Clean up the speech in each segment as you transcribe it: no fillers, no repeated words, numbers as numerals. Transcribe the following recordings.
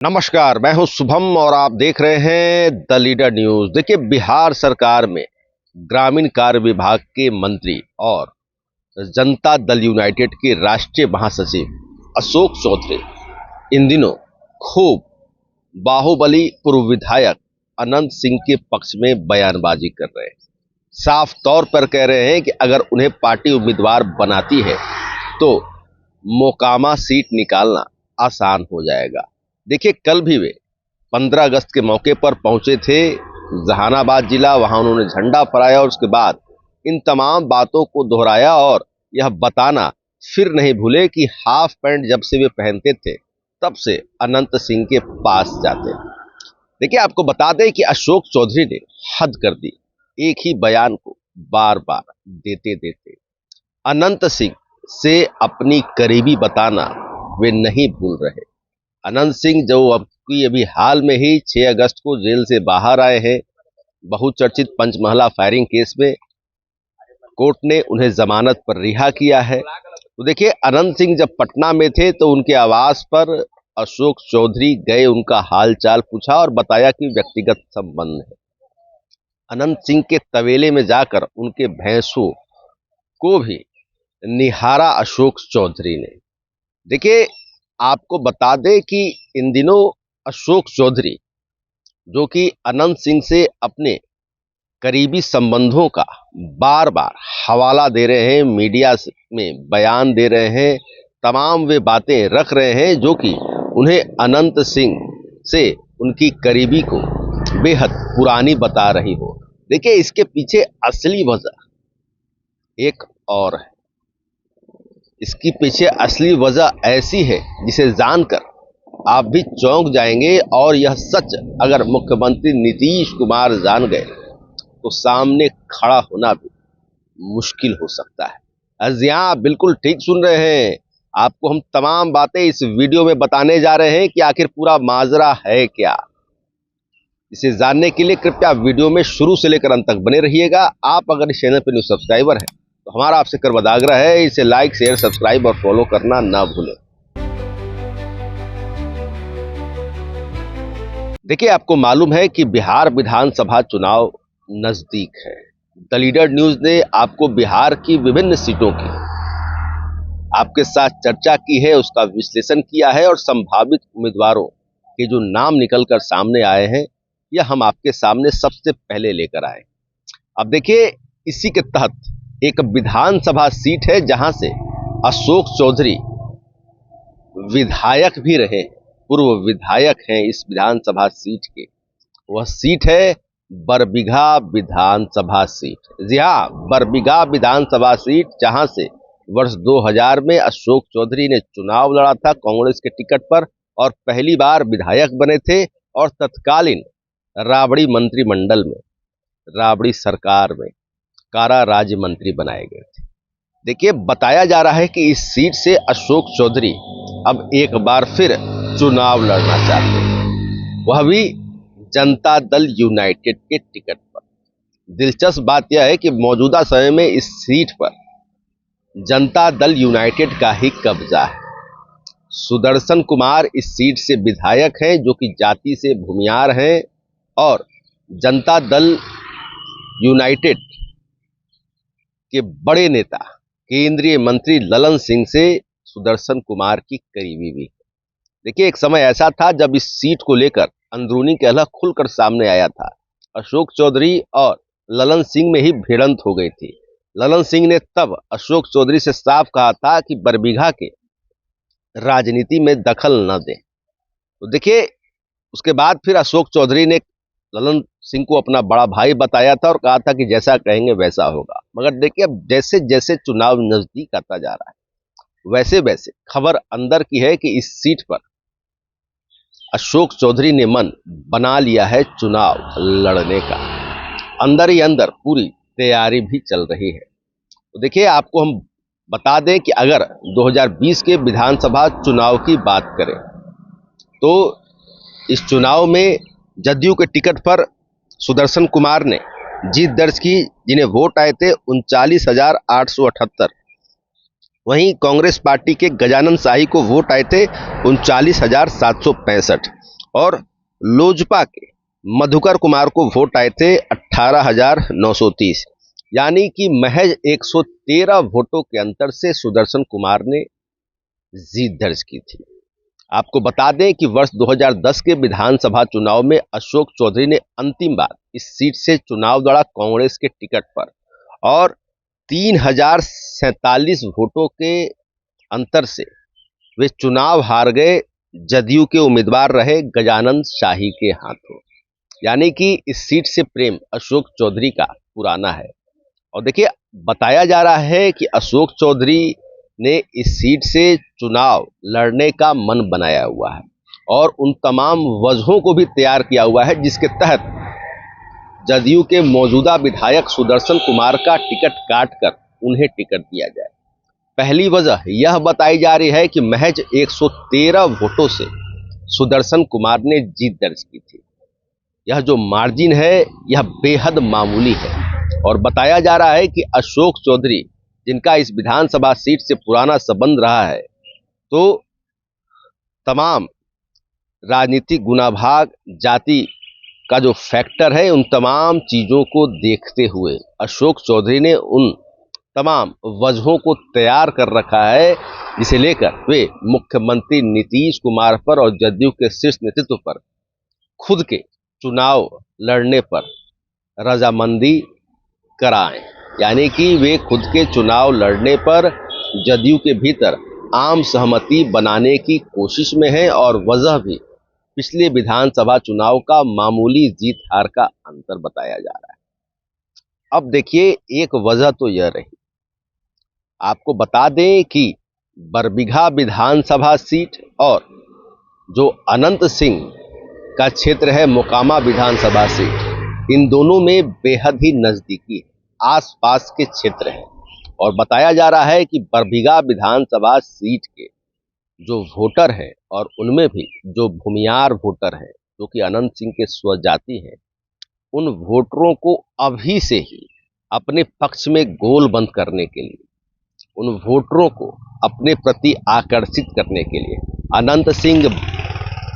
नमस्कार, मैं हूं शुभम और आप देख रहे हैं द लीडर न्यूज। देखिए, बिहार सरकार में ग्रामीण कार्य विभाग के मंत्री और जनता दल यूनाइटेड के राष्ट्रीय महासचिव अशोक चौधरी इन दिनों खूब बाहुबली पूर्व विधायक अनंत सिंह के पक्ष में बयानबाजी कर रहे हैं। साफ तौर पर कह रहे हैं कि अगर उन्हें पार्टी उम्मीदवार बनाती है तो मोकामा सीट निकालना आसान हो जाएगा। देखिए, कल भी वे 15 अगस्त के मौके पर पहुंचे थे जहानाबाद जिला। वहां उन्होंने झंडा फहराया और उसके बाद इन तमाम बातों को दोहराया और यह बताना फिर नहीं भूले कि हाफ पैंट जब से वे पहनते थे तब से अनंत सिंह के पास जाते। देखिए, आपको बता दें कि अशोक चौधरी ने हद कर दी। एक ही बयान को बार बार देते देते अनंत सिंह से अपनी करीबी बताना वे नहीं भूल रहे। अनंत सिंह जो अभी हाल में ही 6 अगस्त को जेल से बाहर आए हैं, बहुचर्चित पंचमहला फायरिंग केस में कोर्ट ने उन्हें जमानत पर रिहा किया है। तो देखिए, अनंत सिंह जब पटना में थे तो उनके आवास पर अशोक चौधरी गए, उनका हालचाल पूछा और बताया कि व्यक्तिगत संबंध है। अनंत सिंह के तबेले में जाकर उनके भैंसों को भी निहारा अशोक चौधरी ने। देखिए, आपको बता दें कि इन दिनों अशोक चौधरी जो कि अनंत सिंह से अपने करीबी संबंधों का बार बार हवाला दे रहे हैं, मीडिया में बयान दे रहे हैं, तमाम वे बातें रख रहे हैं जो कि उन्हें अनंत सिंह से उनकी करीबी को बेहद पुरानी बता रही हो। देखिए, इसके पीछे असली वजह एक और है। इसकी पीछे असली वजह ऐसी है जिसे जानकर आप भी चौंक जाएंगे, और यह सच अगर मुख्यमंत्री नीतीश कुमार जान गए तो सामने खड़ा होना भी मुश्किल हो सकता है। जी हाँ, आप बिल्कुल ठीक सुन रहे हैं। आपको हम तमाम बातें इस वीडियो में बताने जा रहे हैं कि आखिर पूरा माजरा है क्या। इसे जानने के लिए कृपया वीडियो में शुरू से लेकर अंत तक बने रहिएगा। आप अगर इस चैनल पर न्यू सब्सक्राइबर हैं तो हमारा आपसे कर्तव्य आग्रह है, इसे लाइक, शेयर, सब्सक्राइब और फॉलो करना ना भूलें। देखिए, आपको मालूम है कि बिहार विधानसभा चुनाव नजदीक है। द लीडर न्यूज ने आपको बिहार की विभिन्न सीटों की आपके साथ चर्चा की है, उसका विश्लेषण किया है और संभावित उम्मीदवारों के जो नाम निकलकर सामने आए हैं यह हम आपके सामने सबसे पहले लेकर आए। अब देखिए, इसी के तहत एक विधानसभा सीट है जहां से अशोक चौधरी विधायक भी रहे, पूर्व विधायक हैं इस विधानसभा सीट के। वह सीट है बरबीघा विधानसभा सीट। जी हाँ, बरबीघा विधानसभा सीट, जहां से वर्ष 2000 में अशोक चौधरी ने चुनाव लड़ा था कांग्रेस के टिकट पर और पहली बार विधायक बने थे और तत्कालीन राबड़ी मंत्रिमंडल में, राबड़ी सरकार में कारा राज्य मंत्री बनाए गए थे। देखिए, बताया जा रहा है कि इस सीट से अशोक चौधरी अब एक बार फिर चुनाव लड़ना चाहते हैं, वह भी जनता दल यूनाइटेड के टिकट पर। दिलचस्प बात यह है कि मौजूदा समय में इस सीट पर जनता दल यूनाइटेड का ही कब्जा है। सुदर्शन कुमार इस सीट से विधायक हैं जो कि जाति से भूमियार हैं और जनता दल यूनाइटेड के बड़े नेता केंद्रीय मंत्री ललन सिंह से सुदर्शन कुमार की करीबी भी है। देखिए, एक समय ऐसा था जब इस सीट को लेकर अंदरूनी कहला खुलकर सामने आया था। अशोक चौधरी और ललन सिंह में ही भिड़ंत हो गई थी। ललन सिंह ने तब अशोक चौधरी से साफ कहा था कि बरबीघा के राजनीति में दखल न दें। तो देखिए, उसके बाद फिर अशोक चौधरी ने ललन सिंह को अपना बड़ा भाई बताया था और कहा था कि जैसा कहेंगे वैसा होगा। मगर देखिए, अब जैसे जैसे चुनाव नजदीक आता जा रहा है वैसे वैसे खबर अंदर की है कि इस सीट पर अशोक चौधरी ने मन बना लिया है चुनाव लड़ने का। अंदर ही अंदर पूरी तैयारी भी चल रही है। तो देखिए, आपको हम बता दें कि अगर 2020 के विधानसभा चुनाव की बात करें तो इस चुनाव में जदयू के टिकट पर सुदर्शन कुमार ने जीत दर्ज की, जिन्हें वोट आए थे 39,878। वहीं कांग्रेस पार्टी के गजानन शाही को वोट आए थे 39,765। और लोजपा के मधुकर कुमार को वोट आए थे 18,930, यानी कि महज 113 वोटों के अंतर से सुदर्शन कुमार ने जीत दर्ज की थी। आपको बता दें कि वर्ष 2010 के विधानसभा चुनाव में अशोक चौधरी ने अंतिम बार इस सीट से चुनाव लड़ा कांग्रेस के टिकट पर और 3,047 वोटों के अंतर से वे चुनाव हार गए। जदयू के उम्मीदवार रहे गजानंद शाही के हाथों। यानी कि इस सीट से प्रेम अशोक चौधरी का पुराना है। और देखिए, बताया जा रहा है कि अशोक चौधरी ने इस सीट से चुनाव लड़ने का मन बनाया हुआ है और उन तमाम वजहों को भी तैयार किया हुआ है जिसके तहत जदयू के मौजूदा विधायक सुदर्शन कुमार का टिकट काटकर उन्हें टिकट दिया जाए। पहली वजह यह बताई जा रही है कि महज 113 वोटों से सुदर्शन कुमार ने जीत दर्ज की थी। यह जो मार्जिन है यह बेहद मामूली है और बताया जा रहा है कि अशोक चौधरी, जिनका इस विधानसभा सीट से पुराना संबंध रहा है, तो तमाम राजनीतिक गुनाभाग, जाति का जो फैक्टर है, उन तमाम चीजों को देखते हुए अशोक चौधरी ने उन तमाम वजहों को तैयार कर रखा है जिसे लेकर वे मुख्यमंत्री नीतीश कुमार पर और जदयू के शीर्ष नेतृत्व पर खुद के चुनाव लड़ने पर रजामंदी कराएं। यानी कि वे खुद के चुनाव लड़ने पर जदयू के भीतर आम सहमति बनाने की कोशिश में हैं और वजह भी पिछले विधानसभा चुनाव का मामूली जीत हार का अंतर बताया जा रहा है। अब देखिए, एक वजह तो यह रही, आपको बता दें कि बरबीघा विधानसभा सीट और जो अनंत सिंह का क्षेत्र है मोकामा विधानसभा सीट, इन दोनों में बेहद ही नजदीकी आसपास के क्षेत्र हैं और बताया जा रहा है कि बरबीघा विधानसभा सीट के जो वोटर हैं और उनमें भी जो भूमियार वोटर हैं जो कि अनंत सिंह के स्वजाति हैं, उन वोटरों को अभी से ही अपने पक्ष में गोलबंद करने के लिए, उन वोटरों को अपने प्रति आकर्षित करने के लिए अनंत सिंह,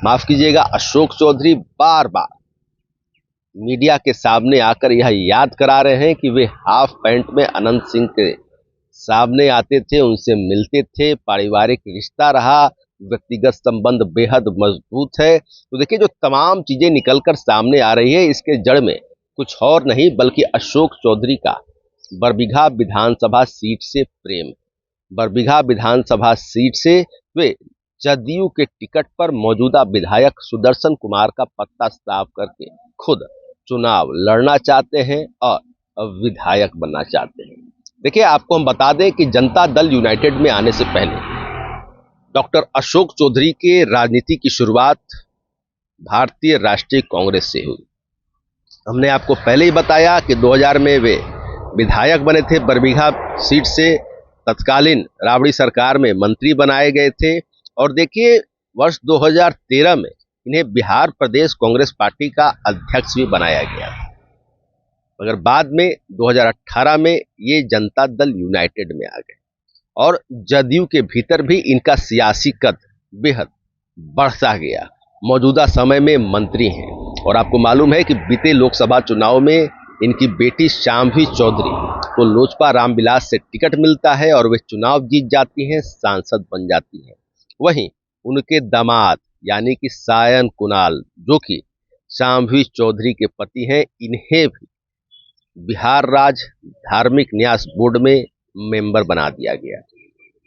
माफ कीजिएगा, अशोक चौधरी बार बार मीडिया के सामने आकर यह याद करा रहे हैं कि वे हाफ पैंट में अनंत सिंह के सामने आते थे, उनसे मिलते थे, पारिवारिक रिश्ता रहा, व्यक्तिगत संबंध बेहद मजबूत है। तो देखिए, जो तमाम चीजें निकलकर सामने आ रही है, इसके जड़ में कुछ और नहीं बल्कि अशोक चौधरी का बरबीघा विधानसभा सीट से प्रेम। बरबीघा विधानसभा सीट से वे जदयू के टिकट पर मौजूदा विधायक सुदर्शन कुमार का पत्ता साफ करके खुद चुनाव लड़ना चाहते हैं और विधायक बनना चाहते हैं। देखिए, आपको हम बता दें कि जनता दल यूनाइटेड में आने से पहले डॉक्टर अशोक चौधरी के राजनीति की शुरुआत भारतीय राष्ट्रीय कांग्रेस से हुई। हमने आपको पहले ही बताया कि 2000 में वे विधायक बने थे बरबीघा सीट से, तत्कालीन राबड़ी सरकार में मंत्री बनाए गए थे और देखिए, वर्ष 2013 में इन्हें बिहार प्रदेश कांग्रेस पार्टी का अध्यक्ष भी बनाया गया, मगर बाद में 2018 में ये जनता दल यूनाइटेड में आ गए और जदयू के भीतर भी इनका सियासी कद बेहद बढ़ता गया। मौजूदा समय में मंत्री हैं और आपको मालूम है कि बीते लोकसभा चुनाव में इनकी बेटी शाम्भी चौधरी को लोजपा रामविलास से टिकट मिलता है और वे चुनाव जीत जाती हैं, सांसद बन जाती हैं। वहीं उनके दामाद यानी कि सायन कुणाल, जो कि शाम्भी चौधरी के पति हैं, इन्हें भी बिहार राज्य धार्मिक न्यास बोर्ड में मेंबर बना दिया गया।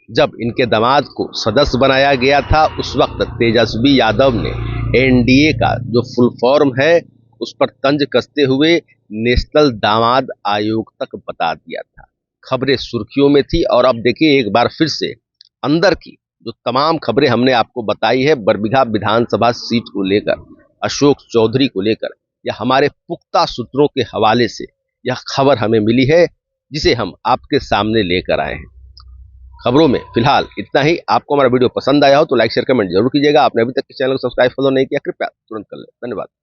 जब इनके दामाद को सदस्य बनाया गया था, उस वक्त तेजस्वी यादव ने एनडीए का जो फुल फॉर्म है उस पर तंज कसते हुए नेशनल दामाद आयोग तक बता दिया था। खबरें सुर्खियों में थी और अब देखिए, एक बार फिर से अंदर की जो तमाम खबरें हमने आपको बताई है बरबीघा विधानसभा सीट को लेकर, अशोक चौधरी को लेकर, यह हमारे पुख्ता सूत्रों के हवाले से यह खबर हमें मिली है जिसे हम आपके सामने लेकर आए हैं। खबरों में फिलहाल इतना ही। आपको हमारा वीडियो पसंद आया हो तो लाइक शेयर कमेंट जरूर कीजिएगा। आपने अभी तक इस चैनल को सब्सक्राइब फॉलो नहीं किया, कृपया तुरंत कर लें। धन्यवाद।